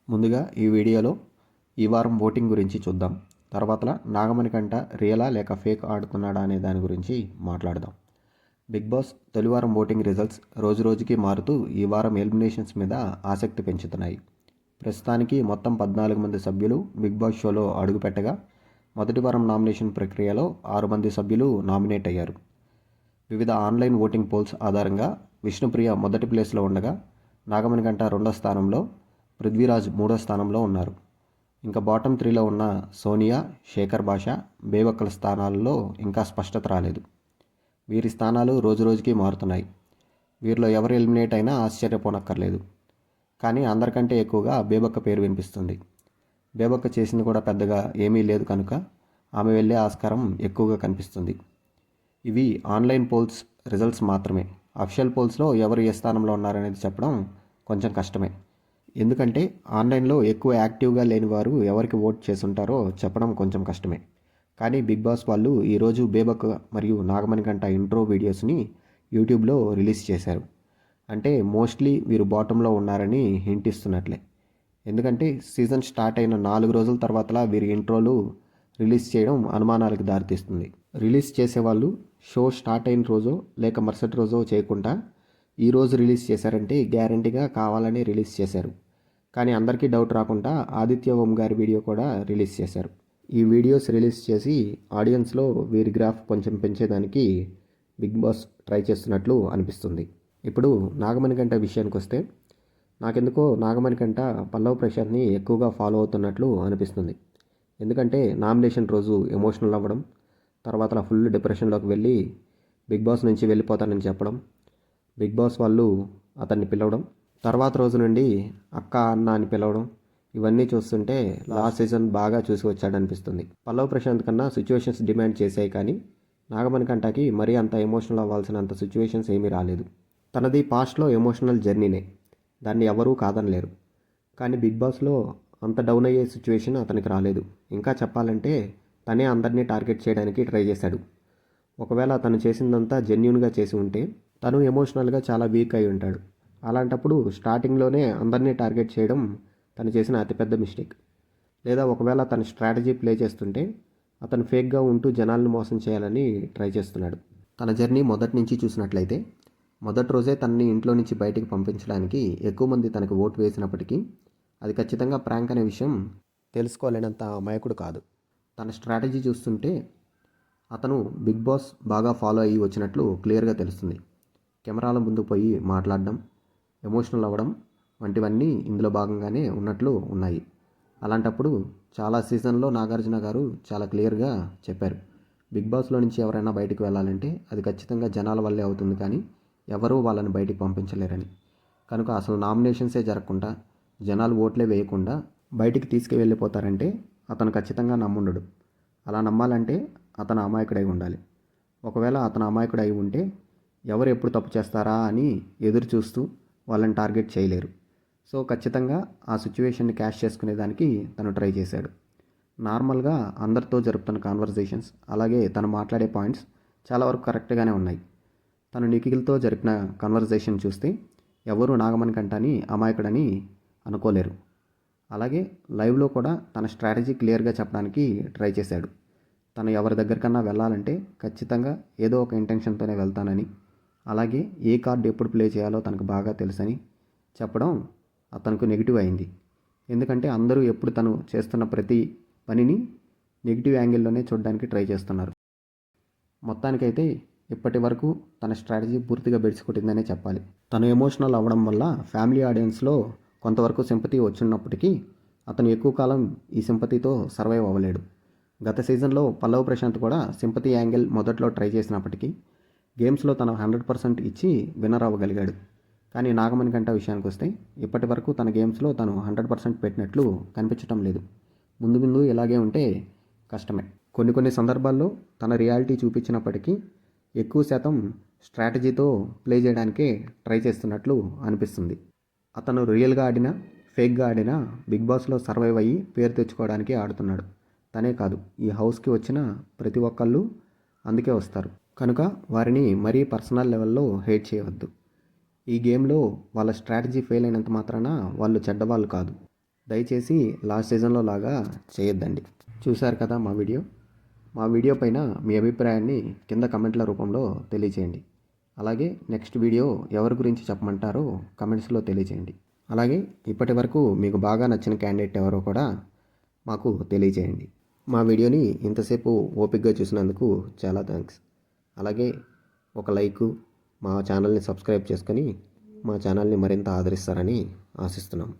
ముందుగా ఈ వీడియోలో ఈ వారం ఓటింగ్ గురించి చూద్దాం. తర్వాత నాగమణి కంట రియలా లేక ఫేక్ ఆడుతున్నాడా అనే దాని గురించి మాట్లాడదాం. బిగ్ బాస్ తొలివారం ఓటింగ్ రిజల్ట్స్ రోజురోజుకి మారుతూ ఈ వారం ఎలిమినేషన్స్ మీద ఆసక్తి పెంచుతున్నాయి. ప్రస్తుతానికి మొత్తం 14 మంది సభ్యులు బిగ్ బాస్ షోలో అడుగుపెట్టగా మొదటి వారం నామినేషన్ ప్రక్రియలో 6 మంది సభ్యులు నామినేట్ అయ్యారు. వివిధ ఆన్లైన్ ఓటింగ్ పోల్స్ ఆధారంగా విష్ణుప్రియ మొదటి ప్లేస్లో ఉండగా నాగమణి కంట రెండో స్థానంలో, పృథ్వీరాజ్ మూడో స్థానంలో ఉన్నారు. ఇంకా బాటమ్ 3లో ఉన్న సోనియా, శేఖర్ భాష, బేబక్కల స్థానాల్లో ఇంకా స్పష్టత రాలేదు. వీరి స్థానాలు రోజురోజుకి మారుతున్నాయి. వీరిలో ఎవరు ఎలిమినేట్ అయినా ఆశ్చర్యపోనక్కర్లేదు. కానీ అందరికంటే ఎక్కువగా బేబక్క పేరు వినిపిస్తుంది. బేబక్క చేసింది కూడా పెద్దగా ఏమీ లేదు కనుక ఆమె వెళ్ళే ఆస్కారం ఎక్కువగా కనిపిస్తుంది. ఇవి ఆన్లైన్ పోల్స్ రిజల్ట్స్ మాత్రమే. అఫిషియల్ పోల్స్లో ఎవరు ఏ స్థానంలో ఉన్నారనేది చెప్పడం కొంచెం కష్టమే. ఎందుకంటే ఆన్లైన్లో ఎక్కువ యాక్టివ్గా లేని వారు ఎవరికి ఓట్ చేసుంటారో చెప్పడం కొంచెం కష్టమే. కానీ బిగ్ బాస్ వాళ్ళు ఈరోజు బేబక్ మరియు నాగమణి కంట ఇంట్రో వీడియోస్ని యూట్యూబ్లో రిలీజ్ చేశారు. అంటే మోస్ట్లీ వీరు బాటంలో ఉన్నారని హింట్ ఇస్తున్నట్లే. ఎందుకంటే సీజన్ స్టార్ట్ అయిన 4 రోజుల తర్వాతలా వీరి ఇంట్రోలు రిలీజ్ చేయడం అనుమానాలకు దారితీస్తుంది. రిలీజ్ చేసేవాళ్ళు షో స్టార్ట్ అయిన రోజో లేక మరుసటి రోజో చేయకుండా ఈరోజు రిలీజ్ చేశారంటే గ్యారంటీగా కావాలని రిలీజ్ చేశారు. కానీ అందరికీ డౌట్ రాకుండా ఆదిత్య ఓం గారి వీడియో కూడా రిలీజ్ చేశారు. ఈ వీడియోస్ రిలీజ్ చేసి ఆడియన్స్లో వీరి గ్రాఫ్ కొంచెం పెంచేదానికి బిగ్ బాస్ ట్రై చేస్తున్నట్లు అనిపిస్తుంది. ఇప్పుడు నాగమణి కంట విషయానికి వస్తే నాకెందుకో నాగమణి కంట పల్లవ్ ప్రశాంత్ని ఎక్కువగా ఫాలో అవుతున్నట్లు అనిపిస్తుంది. ఎందుకంటే నామినేషన్ రోజు ఎమోషనల్ అవ్వడం, తర్వాత ఫుల్ డిప్రెషన్లోకి వెళ్ళి బిగ్ బాస్ నుంచి వెళ్ళిపోతానని చెప్పడం, బిగ్ బాస్ వాళ్ళు అతన్ని పిలవడం, తర్వాత రోజు నుండి అక్క అన్న అని పిలవడం, ఇవన్నీ చూస్తుంటే లాస్ట్ సీజన్ బాగా చూసి వచ్చాడనిపిస్తుంది. పల్లవ్ ప్రశాంత్ కన్నా సిచ్యువేషన్స్ డిమాండ్ చేశాయి, కానీ నాగమణి కంటకి మరీ అంత ఎమోషనల్ అవ్వాల్సినంత సిచ్యువేషన్స్ ఏమీ రాలేదు. తనది పాస్ట్లో ఎమోషనల్ జర్నీనే, దాన్ని ఎవరూ కాదనలేరు. కానీ బిగ్ బాస్లో అంత డౌన్ అయ్యే సిచ్యువేషన్ అతనికి రాలేదు. ఇంకా చెప్పాలంటే తనే అందరినీ టార్గెట్ చేయడానికి ట్రై చేశాడు. ఒకవేళ తను చేసిందంతా జెన్యూన్గా చేసి ఉంటే తను ఎమోషనల్గా చాలా వీక్ అయి ఉంటాడు. అలాంటప్పుడు స్టార్టింగ్లోనే అందరినీ టార్గెట్ చేయడం తను చేసిన అతిపెద్ద మిస్టేక్. లేదా ఒకవేళ తన స్ట్రాటజీ ప్లే చేస్తుంటే అతను ఫేక్గా ఉంటూ జనాలను మోసం చేయాలని ట్రై చేస్తున్నాడు. తన జర్నీ మొదటి నుంచి చూసినట్లయితే మొదటి రోజే తనని ఇంట్లో నుంచి బయటికి పంపించడానికి ఎక్కువ మంది తనకు ఓటు వేసినప్పటికీ అది ఖచ్చితంగా ప్రాంక్ అనే విషయం తెలుసుకోలేనంత అమాయకుడు కాదు. తన స్ట్రాటజీ చూస్తుంటే అతను బిగ్ బాస్ బాగా ఫాలో అయ్యి వచ్చినట్లు క్లియర్గా తెలుస్తుంది. కెమెరాల ముందు పోయి మాట్లాడడం, ఎమోషనల్ అవ్వడం వంటివన్నీ ఇందులో భాగంగానే ఉన్నట్లు ఉన్నాయి. అలాంటప్పుడు చాలా సీజన్లో నాగార్జున గారు చాలా క్లియర్గా చెప్పారు, బిగ్ బాస్లో నుంచి ఎవరైనా బయటికి వెళ్ళాలంటే అది ఖచ్చితంగా జనాల వల్లే అవుతుంది, కానీ ఎవరూ వాళ్ళని బయటికి పంపించలేరని. కనుక అసలు నామినేషన్సే జరగకుండా జనాలు ఓట్లే వేయకుండా బయటికి తీసుకువెళ్ళిపోతారంటే అతను ఖచ్చితంగా నమ్ముండడు. అలా నమ్మాలంటే అతను అమాయకుడై ఉండాలి. ఒకవేళ అతను అమాయకుడై ఉంటే ఎవరు ఎప్పుడు తప్పు చేస్తారా అని ఎదురు చూస్తూ వాళ్ళని టార్గెట్ చేయలేరు. సో ఖచ్చితంగా ఆ సిచ్యువేషన్ని క్యాష్ చేసుకునేదానికి తను ట్రై చేశాడు. నార్మల్గా అందరితో జరుపుతున్న కాన్వర్జేషన్స్, అలాగే తను మాట్లాడే పాయింట్స్ చాలా వరకు కరెక్ట్గానే ఉన్నాయి. తను నిఖిల్తో జరిపిన కన్వర్జేషన్ చూస్తే ఎవరు నాగమణి కంటని అమాయకుడని అనుకోలేరు. అలాగే లైవ్లో కూడా తన స్ట్రాటజీ క్లియర్గా చెప్పడానికి ట్రై చేశాడు. తను ఎవరి దగ్గరికన్నా వెళ్ళాలంటే ఖచ్చితంగా ఏదో ఒక ఇంటెన్షన్తోనే వెళ్తానని, అలాగే ఏ కార్డు ఎప్పుడు ప్లే చేయాలో తనకు బాగా తెలుసని చెప్పడం అతనికి నెగిటివ్ అయింది. ఎందుకంటే అందరూ ఎప్పుడు తను చేస్తున్న ప్రతి పనిని నెగిటివ్ యాంగిల్లోనే చూడడానికి ట్రై చేస్తున్నారు. మొత్తానికైతే ఇప్పటి వరకు తన స్ట్రాటజీ పూర్తిగా బెడిసికొట్టిందనే చెప్పాలి. తను ఎమోషనల్ అవ్వడం వల్ల ఫ్యామిలీ ఆడియన్స్లో కొంతవరకు సింపతి వచ్చినప్పటికీ అతను ఎక్కువ కాలం ఈ సింపతితో సర్వైవ్ అవ్వలేడు. గత సీజన్లో పల్లవ్ ప్రశాంత్ కూడా సింపతి యాంగిల్ మొదట్లో ట్రై చేసినప్పటికీ గేమ్స్లో తను 100% ఇచ్చి విన్నర్ అవ్వగలిగాడు. కానీ నాగమణి కంట విషయానికి వస్తే ఇప్పటి వరకు తన గేమ్స్లో తను 100% పెట్టినట్లు కనిపించడం లేదు. ముందు ముందు ఇలాగే ఉంటే కష్టమే. కొన్ని సందర్భాల్లో తన రియాలిటీ చూపించినప్పటికీ ఎక్కువ శాతం స్ట్రాటజీతో ప్లే చేయడానికే ట్రై చేస్తున్నట్లు అనిపిస్తుంది. అతను రియల్గా ఆడినా ఫేక్గా ఆడినా బిగ్ బాస్లో సర్వైవ్ అయ్యి పేరు తెచ్చుకోవడానికి ఆడుతున్నాడు. తనే కాదు, ఈ హౌస్కి వచ్చిన ప్రతి ఒక్కళ్ళు అందుకే వస్తారు. కనుక వారిని మరీ పర్సనల్ లెవెల్లో హేట్ చేయవద్దు. ఈ గేమ్లో వాళ్ళ స్ట్రాటజీ ఫెయిల్ అయినంత మాత్రాన వాళ్ళు చెడ్డవాళ్ళు కాదు. దయచేసి లాస్ట్ సీజన్లో లాగా చేయొద్దండి. చూశారు కదా మా వీడియో పైన మీ అభిప్రాయాన్ని కింద కమెంట్ల రూపంలో తెలియచేయండి. అలాగే నెక్స్ట్ వీడియో ఎవరి గురించి చెప్పమంటారో కమెంట్స్లో తెలియచేయండి. అలాగే ఇప్పటి వరకు మీకు బాగా నచ్చిన క్యాండిడేట్ ఎవరో కూడా మాకు తెలియచేయండి. మా వీడియోని ఇంతసేపు ఓపికగా చూసినందుకు చాలా థ్యాంక్స్. అలాగే ఒక లైకు, మా ఛానల్ని సబ్స్క్రైబ్ చేసుకొని మా ఛానల్ని మరింత ఆదరిస్తారని ఆశిస్తున్నాం.